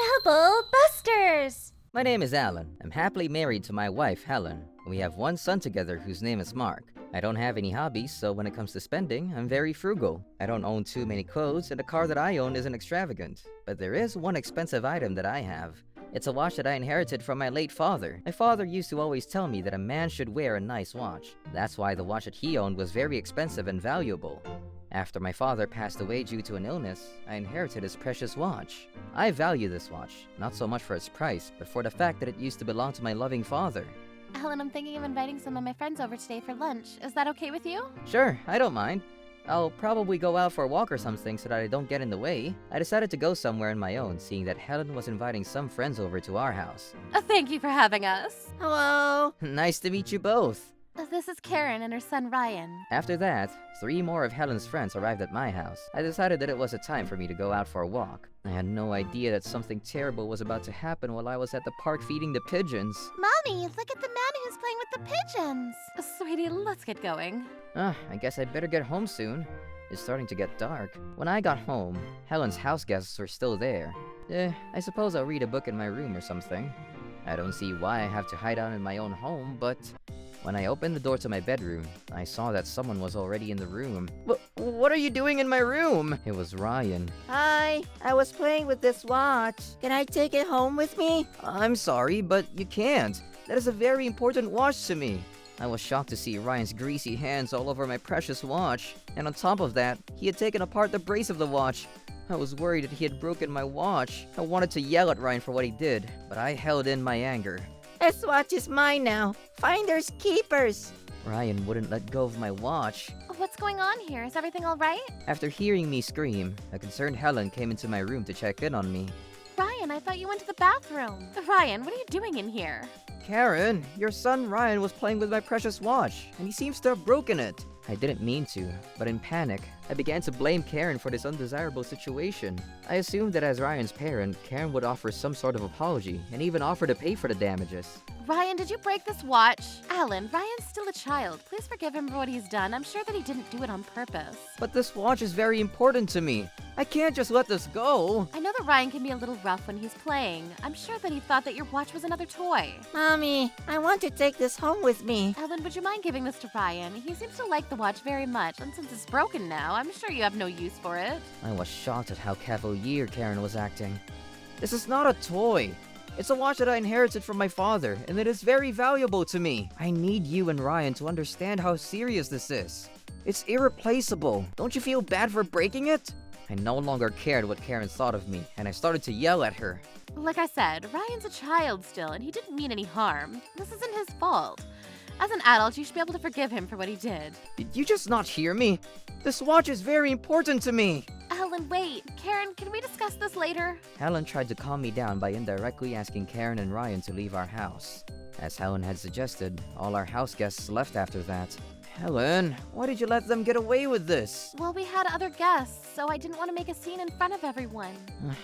Trouble Busters! My name is Alan. I'm happily married to my wife, Helen. We have one son together whose name is Mark. I don't have any hobbies, so when it comes to spending, I'm very frugal. I don't own too many clothes, and the car that I own isn't extravagant. But there is one expensive item that I have. It's a watch that I inherited from my late father. My father used to always tell me that a man should wear a nice watch. That's why the watch that he owned was very expensive and valuable. After my father passed away due to an illness, I inherited his precious watch. I value this watch, not so much for its price, but for the fact that it used to belong to my loving father. Alan, I'm thinking of inviting some of my friends over today for lunch. Is that okay with you? Sure, I don't mind. I'll probably go out for a walk or something so that I don't get in the way. I decided to go somewhere on my own, seeing that Helen was inviting some friends over to our house. Thank you for having us. Hello. Nice to meet you both. This is Karen and her son Ryan. After that, 3 more of Helen's friends arrived at my house. I decided that it was a time for me to go out for a walk. I had no idea that something terrible was about to happen while I was at the park feeding the pigeons. Mommy, look at the man who's playing with the pigeons. Sweetie, let's get going. I guess I'd better get home soon. It's starting to get dark. When I got home, Helen's house guests were still there. I suppose I'll read a book in my room or something. I don't see why I have to hide out in my own home, but when I opened the door to my bedroom, I saw that someone was already in the room. What are you doing in my room? It was Ryan. Hi. I was playing with this watch. Can I take it home with me? I'm sorry, but you can't. That is a very important watch to me. I was shocked to see Ryan's greasy hands all over my precious watch. And on top of that, he had taken apart the brace of the watch. I was worried that he had broken my watch. I wanted to yell at Ryan for what he did, but I held in my anger. This watch is mine now. Finders keepers. Ryan wouldn't let go of my watch. What's going on here? Is everything all right? After hearing me scream, a concerned Helen came into my room to check in on me. Ryan, I thought you went to the bathroom. Ryan, what are you doing in here? Karen, your son Ryan was playing with my precious watch, and he seems to have broken it. I didn't mean to, but in panic, I began to blame Karen for this undesirable situation. I assumed that as Ryan's parent, Karen would offer some sort of apology, and even offer to pay for the damages. Ryan, did you break this watch? Alan, Ryan's still a child. Please forgive him for what he's done. I'm sure that he didn't do it on purpose. But this watch is very important to me. I can't just let this go. I know that Ryan can be a little rough when he's playing. I'm sure that he thought that your watch was another toy. Mommy, I want to take this home with me. Alan, would you mind giving this to Ryan? He seems to like the watch very much, and since it's broken now, I'm sure you have no use for it. I was shocked at how cavalier Karen was acting. This is not a toy. It's a watch that I inherited from my father, and it is very valuable to me. I need you and Ryan to understand how serious this is. It's irreplaceable. Don't you feel bad for breaking it? I no longer cared what Karen thought of me, and I started to yell at her. Like I said, Ryan's a child still, and he didn't mean any harm. This isn't his fault. As an adult, you should be able to forgive him for what he did. Did you just not hear me? This watch is very important to me. Alan, wait. Karen, can we discuss this later? Helen tried to calm me down by indirectly asking Karen and Ryan to leave our house. As Helen had suggested, all our house guests left after that. Helen, why did you let them get away with this? Well, we had other guests, so I didn't want to make a scene in front of everyone.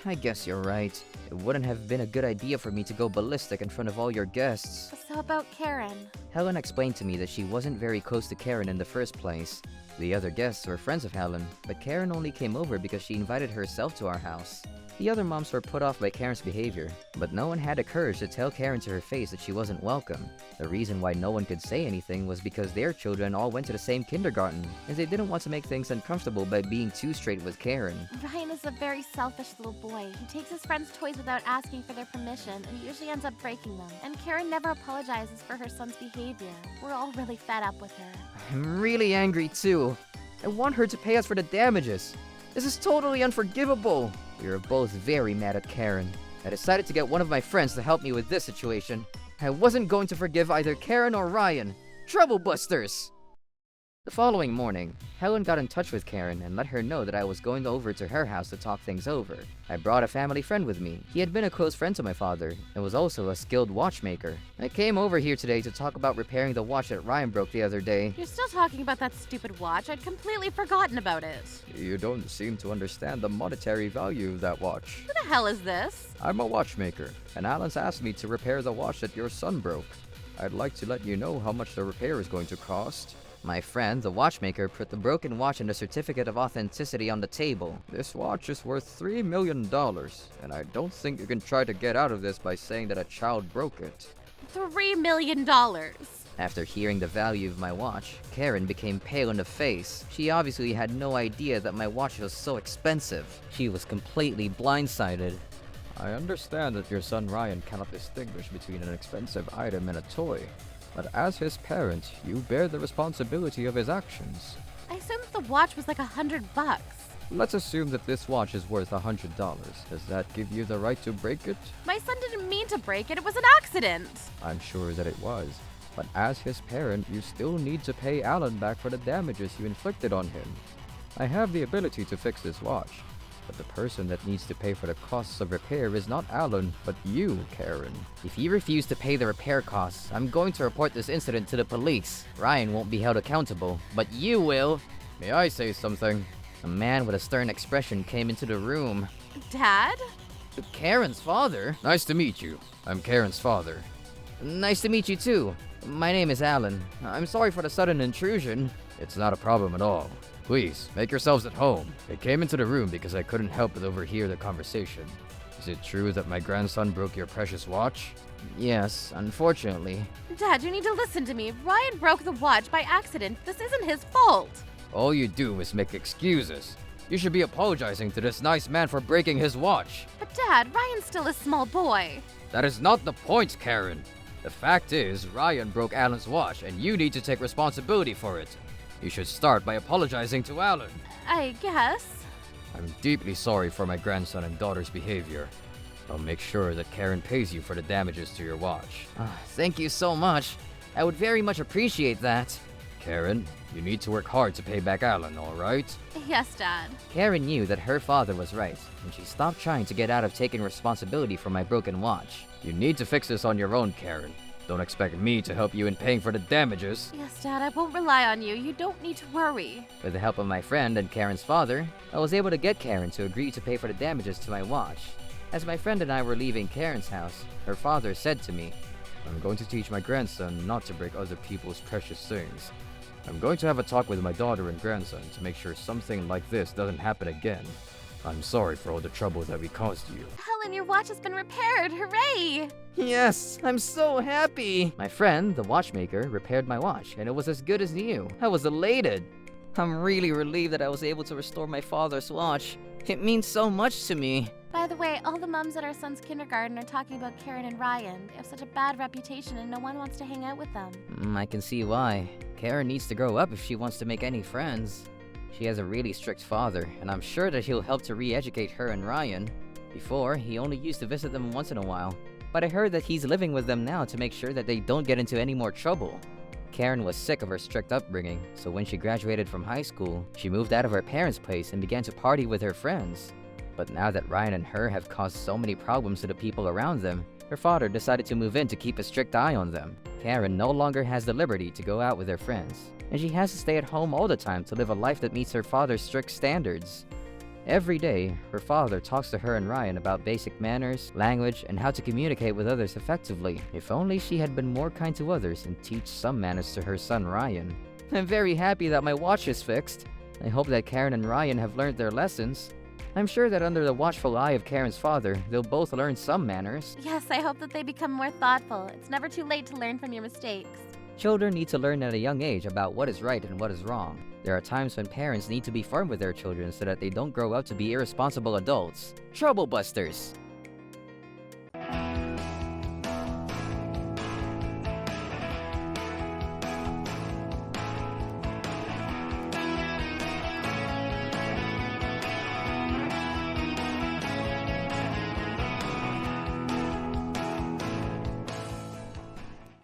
I guess you're right. It wouldn't have been a good idea for me to go ballistic in front of all your guests. So about Karen? Helen explained to me that she wasn't very close to Karen in the first place. The other guests were friends of Helen, but Karen only came over because she invited herself to our house. The other moms were put off by Karen's behavior, but no one had the courage to tell Karen to her face that she wasn't welcome. The reason why no one could say anything was because their children all went to the same kindergarten, and they didn't want to make things uncomfortable by being too straight with Karen. Ryan is a very selfish little boy. He takes his friends' toys without asking for their permission, and he usually ends up breaking them. And Karen never apologizes for her son's behavior. We're all really fed up with her. I'm really angry too. I want her to pay us for the damages. This is totally unforgivable. We were both very mad at Karen. I decided to get one of my friends to help me with this situation. I wasn't going to forgive either Karen or Ryan. Trouble busters! The following morning, Helen got in touch with Karen and let her know that I was going over to her house to talk things over. I brought a family friend with me. He had been a close friend to my father and was also a skilled watchmaker. I came over here today to talk about repairing the watch that Ryan broke the other day. You're still talking about that stupid watch? I'd completely forgotten about it. You don't seem to understand the monetary value of that watch. Who the hell is this? I'm a watchmaker, and Alan's asked me to repair the watch that your son broke. I'd like to let you know how much the repair is going to cost. My friend, the watchmaker, put the broken watch and the certificate of authenticity on the table. This watch is worth $3 million, and I don't think you can try to get out of this by saying that a child broke it. $3 million. After hearing the value of my watch, Karen became pale in the face. She obviously had no idea that my watch was so expensive. She was completely blindsided. I understand that your son Ryan cannot distinguish between an expensive item and a toy, but as his parent, you bear the responsibility of his actions. I assumed the watch was like $100. Let's assume that this watch is worth $100. Does that give you the right to break it? My son didn't mean to break it. It was an accident. I'm sure that it was. But as his parent, you still need to pay Alan back for the damages you inflicted on him. I have the ability to fix this watch, but the person that needs to pay for the costs of repair is not Alan, but you, Karen. If you refuse to pay the repair costs, I'm going to report this incident to the police. Ryan won't be held accountable, but you will. May I say something? A man with a stern expression came into the room. Dad? Karen's father? Nice to meet you. I'm Karen's father. Nice to meet you too. My name is Alan. I'm sorry for the sudden intrusion. It's not a problem at all. Please, make yourselves at home. I came into the room because I couldn't help but overhear the conversation. Is it true that my grandson broke your precious watch? Yes, unfortunately. Dad, you need to listen to me. Ryan broke the watch by accident. This isn't his fault. All you do is make excuses. You should be apologizing to this nice man for breaking his watch. But Dad, Ryan's still a small boy. That is not the point, Karen. The fact is, Ryan broke Alan's watch, and you need to take responsibility for it. You should start by apologizing to Alan. I guess. I'm deeply sorry for my grandson and daughter's behavior. I'll make sure that Karen pays you for the damages to your watch. Thank you so much. I would very much appreciate that. Karen, you need to work hard to pay back Alan, all right? Yes, Dad. Karen knew that her father was right, and she stopped trying to get out of taking responsibility for my broken watch. You need to fix this on your own, Karen. Don't expect me to help you in paying for the damages. Yes, Dad, I won't rely on you. You don't need to worry. With the help of my friend and Karen's father, I was able to get Karen to agree to pay for the damages to my watch. As my friend and I were leaving Karen's house, her father said to me, I'm going to teach my grandson not to break other people's precious things. I'm going to have a talk with my daughter and grandson to make sure something like this doesn't happen again. I'm sorry for all the trouble that we caused you. Helen, your watch has been repaired. Hooray! Yes, I'm so happy! My friend, the watchmaker, repaired my watch, and it was as good as new. I was elated. I'm really relieved that I was able to restore my father's watch. It means so much to me. By the way, all the moms at our son's kindergarten are talking about Karen and Ryan. They have such a bad reputation and no one wants to hang out with them. I can see why. Karen needs to grow up if she wants to make any friends. She has a really strict father, and I'm sure that he'll help to re-educate her and Ryan. Before, he only used to visit them once in a while, but I heard that he's living with them now to make sure that they don't get into any more trouble. Karen was sick of her strict upbringing, so when she graduated from high school, she moved out of her parents' place and began to party with her friends. But now that Ryan and her have caused so many problems to the people around them, her father decided to move in to keep a strict eye on them. Karen no longer has the liberty to go out with her friends, and she has to stay at home all the time to live a life that meets her father's strict standards. Every day, her father talks to her and Ryan about basic manners, language, and how to communicate with others effectively. If only she had been more kind to others and teach some manners to her son Ryan. I'm very happy that my watch is fixed. I hope that Karen and Ryan have learned their lessons. I'm sure that under the watchful eye of Karen's father, they'll both learn some manners. Yes, I hope that they become more thoughtful. It's never too late to learn from your mistakes. Children need to learn at a young age about what is right and what is wrong. There are times when parents need to be firm with their children so that they don't grow up to be irresponsible adults. Troublebusters!